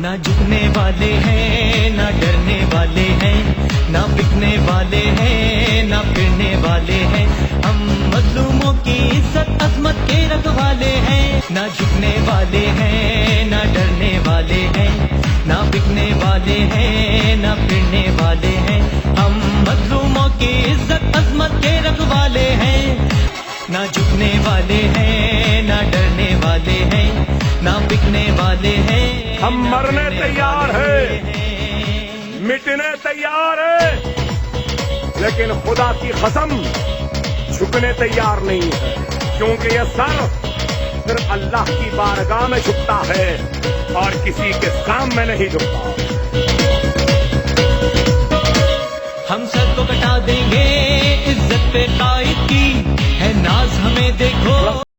ना झुकने वाले हैं ना डरने वाले हैं, ना बिकने वाले हैं ना फिरने वाले हैं। हम मजलूमों की इज्जत अजमत के रखवाले हैं, ना झुकने वाले हैं ना डरने वाले हैं, ना बिकने वाले हैं ना फिरने वाले हैं। हम मजलूमों की इज्जत अजमत के रखवाले हैं, ना झुकने वाले हैं ना डरने वाले हैं, ना बिकने वाले हैं। हम मरने तैयार हैं, मिटने तैयार हैं, लेकिन खुदा की कसम झुकने तैयार नहीं है, क्योंकि यह सर सिर्फ अल्लाह की बारगाह में झुकता है और किसी के सामने नहीं झुकता। हम सर को कटा देंगे इज्जत पे कायद की है नाज, हमें देखो